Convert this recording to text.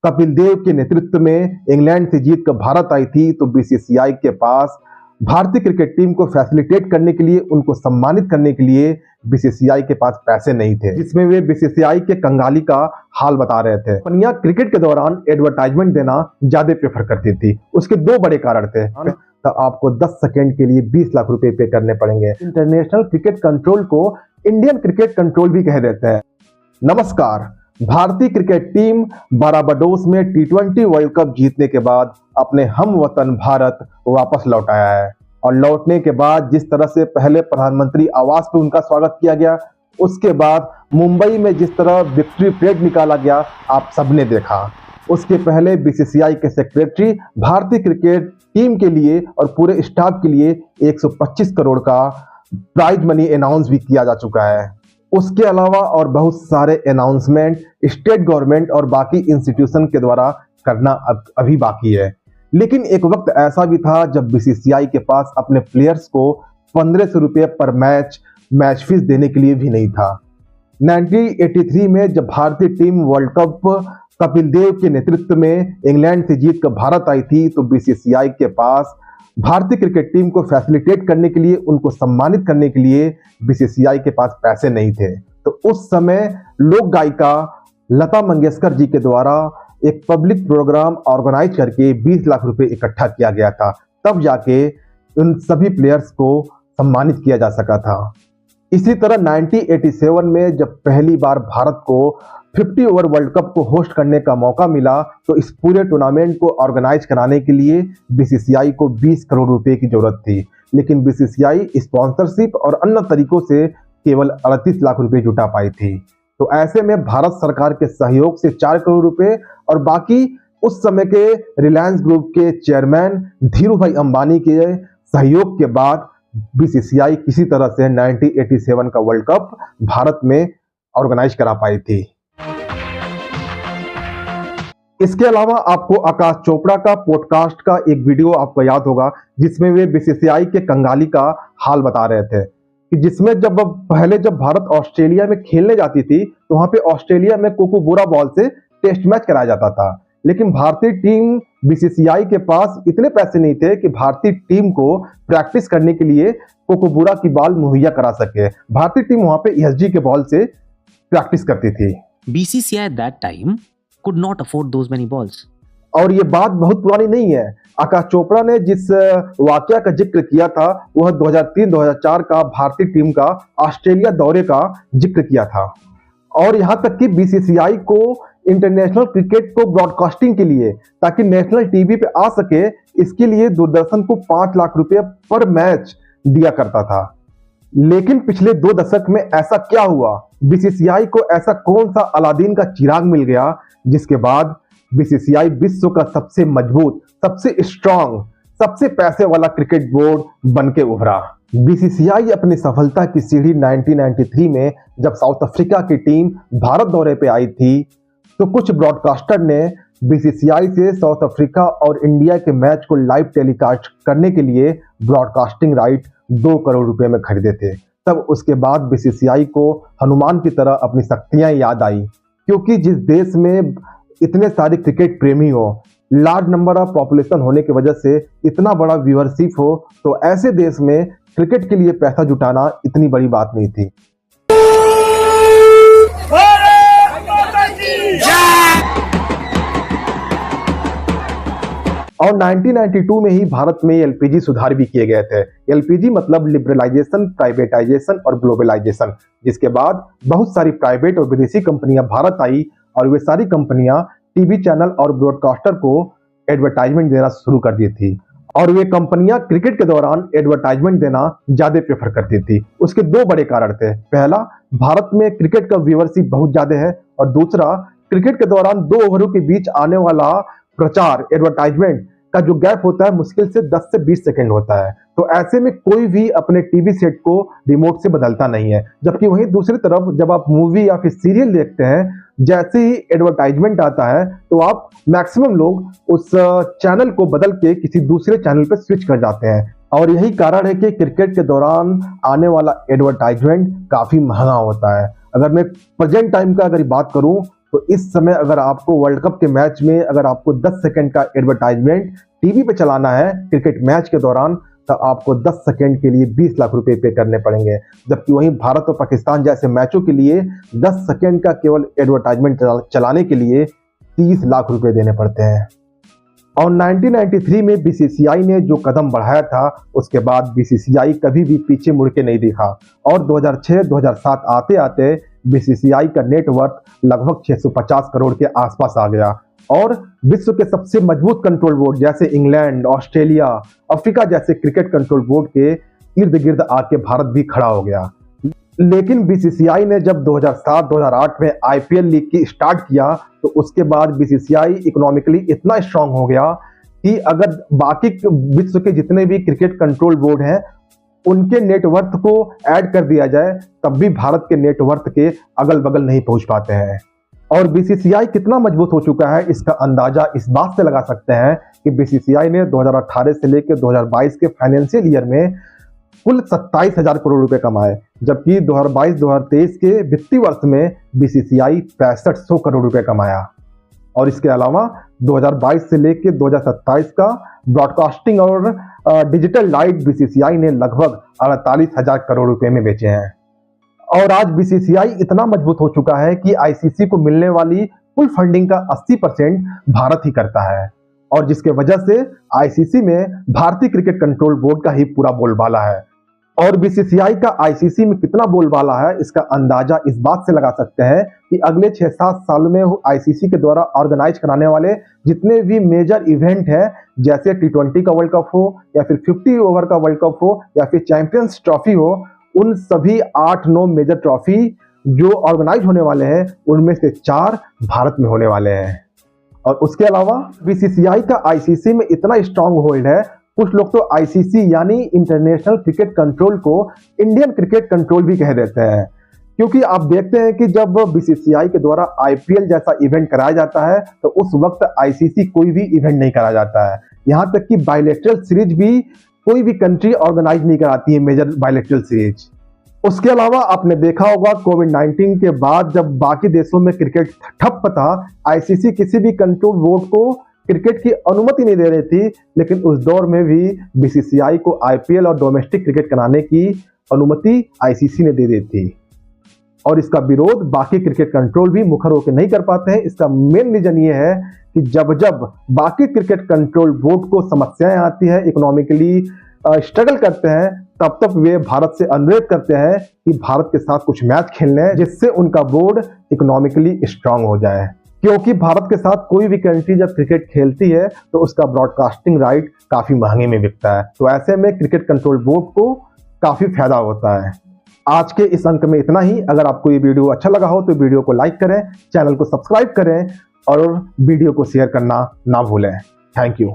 कपिल देव के नेतृत्व में इंग्लैंड से जीत कर भारत आई थी, तो बीसीसीआई के पास भारतीय क्रिकेट टीम को फैसिलिटेट करने के लिए, उनको सम्मानित करने के लिए बीसीसीआई के पास पैसे नहीं थे, जिसमें वे बीसीसीआई के कंगाली का हाल बता रहे थे। कंपनियां क्रिकेट के दौरान एडवर्टाइजमेंट देना ज्यादा प्रेफर करती थी। उसके दो बड़े कारण थे। तो आपको 10 सेकंड के लिए 20 लाख रुपए पे करने पड़ेंगे। इंटरनेशनल क्रिकेट कंट्रोल को इंडियन क्रिकेट कंट्रोल भी कह देते हैं। नमस्कार। भारतीय क्रिकेट टीम बारबाडोस में T20 वर्ल्ड कप जीतने के बाद अपने हम वतन भारत वापस लौट आया है, और लौटने के बाद जिस तरह से पहले प्रधानमंत्री आवास पे उनका स्वागत किया गया, उसके बाद मुंबई में जिस तरह विक्ट्री परेड निकाला गया, आप सबने देखा। उसके पहले बीसीसीआई के सेक्रेटरी भारतीय क्रिकेट टीम के लिए और पूरे स्टाफ के लिए 125 करोड़ का प्राइज मनी अनाउंस भी किया जा चुका है। उसके अलावा और बहुत सारे अनाउंसमेंट स्टेट गवर्नमेंट और बाकी इंस्टीट्यूशन के द्वारा करना अभी बाकी है। लेकिन एक वक्त ऐसा भी था जब बीसीसीआई के पास अपने प्लेयर्स को 1500 रुपये पर मैच फीस देने के लिए भी नहीं था। 1983 में जब भारतीय team world cup Kapil Dev के नेतृत्व में इंग्लैंड से जीत कर भारत आई थी, तो बीसीसीआई के पास भारतीय क्रिकेट टीम को फैसिलिटेट करने के लिए, उनको सम्मानित करने के लिए बीसीसीआई के पास पैसे नहीं थे। तो उस समय लोक गायिका लता मंगेशकर जी के द्वारा एक पब्लिक प्रोग्राम ऑर्गेनाइज करके 20 लाख रुपए इकट्ठा किया गया था। तब जाके उन सभी प्लेयर्स को सम्मानित किया जा सका था। इसी तरह 1987 में जब पहली बार भारत को 50 ओवर वर्ल्ड कप को होस्ट करने का मौका मिला, तो इस पूरे टूर्नामेंट को ऑर्गेनाइज कराने के लिए बीसीसीआई को 20 करोड़ रुपए की जरूरत थी। लेकिन बीसीसीआई स्पॉन्सरशिप और अन्य तरीकों से केवल 38 लाख रुपए जुटा पाई थी। तो ऐसे में भारत सरकार के सहयोग से 4 करोड़ रुपए और बाकी उस समय के रिलायंस ग्रुप के चेयरमैन धीरू भाई अंबानी के सहयोग के बाद बीसीसीआई किसी तरह से 1987 का वर्ल्ड कप भारत में ऑर्गेनाइज करा पाई थी। इसके अलावा आपको आकाश चोपड़ा का पॉडकास्ट का एक वीडियो आपको याद होगा, जिसमें वे बीसीसीआई के कंगाली का हाल बता रहे थे कि जिसमें जब भारत ऑस्ट्रेलिया में खेलने जाती थी, तो वहां पे ऑस्ट्रेलिया में कोकोबोरा बॉल से टेस्ट मैच कराया जाता था। लेकिन भारतीय टीम बीसीसीआई के पास इतने पैसे नहीं थे कि भारतीय टीम को प्रैक्टिस करने के लिए कोकोबोरा की बॉल मुहैया करा सके। भारतीय टीम वहां पे ESG के बॉल से प्रैक्टिस करती थी। BCCI at that time could not afford those many balls. और ये बात बहुत पुरानी नहीं है। आकाश चोपड़ा ने जिस वाकया का जिक्र किया था, वह 2003-2004 का भारतीय टीम का ऑस्ट्रेलिया दौरे का जिक्र किया था। और यहां तक कि बीसीसीआई को इंटरनेशनल क्रिकेट को ब्रॉडकास्टिंग के लिए, ताकि नेशनल टीवी पे आ सके, इसके लिए दूरदर्शन को 5 लाख रुपए पर मैच दिया करता था। लेकिन पिछले 2 दशक में ऐसा क्या हुआ, बीसीसीआई को ऐसा कौन सा अलादीन का चिराग मिल गया, जिसके बाद बीसीसीआई विश्व का सबसे मजबूत, सबसे स्ट्रांग, सबसे पैसे वाला क्रिकेट बोर्ड बन के उभरा। बीसीसीआई अपनी सफलता की सीढ़ी 1993 में जब साउथ अफ्रीका की टीम भारत दौरे पे आई थी, तो कुछ ब्रॉडकास्टर ने बीसीसीआई से साउथ अफ्रीका और इंडिया के मैच को लाइव टेलीकास्ट करने के लिए ब्रॉडकास्टिंग राइट 2 करोड़ रुपए में खरीदे थे। तब उसके बाद बीसीसीआई को हनुमान की तरह अपनी शक्तियां याद आई, क्योंकि जिस देश में इतने सारे क्रिकेट प्रेमी हो, लार्ज नंबर ऑफ पॉपुलेशन होने की वजह से इतना बड़ा व्यूअरशिप हो, तो ऐसे देश में क्रिकेट के लिए पैसा जुटाना इतनी बड़ी बात नहीं थी। और 1992 में ही भारत में एलपीजी सुधार भी किए गए थे। एलपीजी मतलब लिबरलाइजेशन, प्राइवेटाइजेशन और ग्लोबलाइजेशन, जिसके बाद बहुत सारी प्राइवेट और विदेशी कंपनियां भारत आई, और वे सारी कंपनियां टीवी चैनल और ब्रॉडकास्टर को एडवर्टाइजमेंट देना शुरू कर दी थी। और वे कंपनियां क्रिकेट के दौरान एडवर्टाइजमेंट देना ज्यादा प्रेफर करती थी। उसके 2 बड़े कारण थे। पहला, भारत में क्रिकेट का व्यूअरशिप बहुत ज्यादा है, और दूसरा, क्रिकेट के दौरान 2 ओवरों के बीच आने वाला प्रचार, एडवर्टाइजमेंट का जो गैप होता है, मुश्किल से 10 से 20 सेकंड होता है। तो ऐसे में कोई भी अपने टीवी सेट को रिमोट से बदलता नहीं है। जबकि वहीं दूसरी तरफ जब आप मूवी या फिर सीरियल देखते हैं, जैसे ही एडवर्टाइजमेंट आता है, तो आप मैक्सिमम लोग उस चैनल को बदल के किसी दूसरे चैनल पर स्विच कर जाते हैं। और यही कारण है कि क्रिकेट के दौरान आने वाला एडवर्टाइजमेंट काफी महंगा होता है। अगर मैं प्रेजेंट टाइम का अगर बात करूं, तो इस समय अगर आपको वर्ल्ड कप के मैच में अगर आपको 10 सेकंड का एडवर्टाइजमेंट टीवी पे चलाना है क्रिकेट मैच के दौरान, तो आपको 10 सेकंड के लिए 20 लाख रुपए पे करने पड़ेंगे। जबकि वहीं भारत और पाकिस्तान जैसे मैचों के लिए 10 सेकंड का केवल एडवर्टाइजमेंट चलाने के लिए 30 लाख रुपए देने पड़ते हैं। और 1993 में बीसीसीआई ने जो कदम बढ़ाया था, उसके बाद बीसीसीआई कभी भी पीछे मुड़ के नहीं देखा और 2006-2007 आते आते बीसीसीआई का नेटवर्थ लगभग 650 करोड़ के आसपास आ गया और विश्व के सबसे मजबूत कंट्रोल बोर्ड जैसे इंग्लैंड, ऑस्ट्रेलिया, अफ्रीका जैसे क्रिकेट कंट्रोल बोर्ड के इर्द गिर्द आके भारत भी खड़ा हो गया। लेकिन बीसीसीआई ने जब 2007-2008 में आईपीएल लीग की स्टार्ट किया, तो उसके बाद बीसीसीआई इकोनॉमिकली इतना स्ट्रांग हो गया कि अगर बाकी विश्व के जितने भी क्रिकेट कंट्रोल बोर्ड हैं उनके नेटवर्थ को ऐड कर दिया जाए, तब भी भारत के नेटवर्थ के अगल बगल नहीं पहुंच पाते हैं। और बीसीसीआई कितना मजबूत हो चुका है, इसका अंदाजा इस बात से लगा सकते हैं कि बीसीसीआई ने 2018 से लेकर 2022 के फाइनेंशियल ईयर में कुल 27,000 करोड़ रुपए कमाए, जबकि 2022-2023 के वित्तीय वर्ष में बीसीसीआई 6500 करोड़ रुपए कमाया। और इसके अलावा 2022 से लेकर 2027 का ब्रॉडकास्टिंग और डिजिटल राइट बीसीसीआई ने लगभग 48,000 करोड़ रुपए में बेचे हैं। और आज बीसीसीआई इतना मजबूत हो चुका है कि आईसीसी को मिलने वाली कुल फंडिंग का 80% भारत ही करता है, और जिसके वजह से आईसीसी में भारतीय क्रिकेट कंट्रोल बोर्ड का ही पूरा बोलबाला है। और बीसीसीआई का आईसीसी में कितना बोलबाला है, इसका अंदाजा इस बात से लगा सकते हैं कि अगले 6-7 साल में आईसीसी के द्वारा ऑर्गेनाइज कराने वाले जितने भी मेजर इवेंट हैं, जैसे T20 का वर्ल्ड कप हो या फिर 50 ओवर का वर्ल्ड कप हो या फिर चैंपियंस ट्रॉफी हो, उन सभी 8-9 मेजर ट्रॉफी जो ऑर्गेनाइज होने वाले हैं उनमें से 4 भारत में होने वाले हैं। और उसके अलावा बीसीसीआई का आईसीसी में इतना स्ट्रांग होल्ड है, कुछ लोग तो आईसीसी यानी इंटरनेशनल क्रिकेट कंट्रोल को इंडियन क्रिकेट कंट्रोल भी कह देते हैं, क्योंकि आप देखते हैं कि जब बीसीसीआई के द्वारा आईपीएल जैसा इवेंट कराया जाता है तो उस वक्त आईसीसी कोई भी इवेंट नहीं कराया जाता है। यहां तक कि बायलैटरल सीरीज भी कोई भी कंट्री ऑर्गेनाइज नहीं कराती है, मेजर बायलैटरल सीरीज। उसके अलावा आपने देखा होगा कोविड-19 के बाद जब बाकी देशों में क्रिकेट ठप था, आईसीसी किसी भी कंट्रोल बोर्ड को क्रिकेट की अनुमति नहीं दे रही थी, लेकिन उस दौर में भी बीसीसीआई को आईपीएल और डोमेस्टिक क्रिकेट कराने की अनुमति आईसीसी ने दे दी थी। और इसका विरोध बाकी क्रिकेट कंट्रोल भी मुखर होकर नहीं कर पाते हैं। इसका मेन रीजन ये है कि जब जब बाकी क्रिकेट कंट्रोल बोर्ड को समस्याएं आती है, इकोनॉमिकली स्ट्रगल करते हैं, तब तक वे भारत से अनुरोध करते हैं कि भारत के साथ कुछ मैच खेलने, जिससे उनका बोर्ड इकोनॉमिकली स्ट्रांग हो जाए। क्योंकि भारत के साथ कोई भी कंट्री जब क्रिकेट खेलती है तो उसका ब्रॉडकास्टिंग राइट काफी महंगे में बिकता है, तो ऐसे में क्रिकेट कंट्रोल बोर्ड को काफी फायदा होता है। आज के इस अंक में इतना ही। अगर आपको ये वीडियो अच्छा लगा हो तो वीडियो को लाइक करें, चैनल को सब्सक्राइब करें और वीडियो को शेयर करना ना भूलें। Thank you.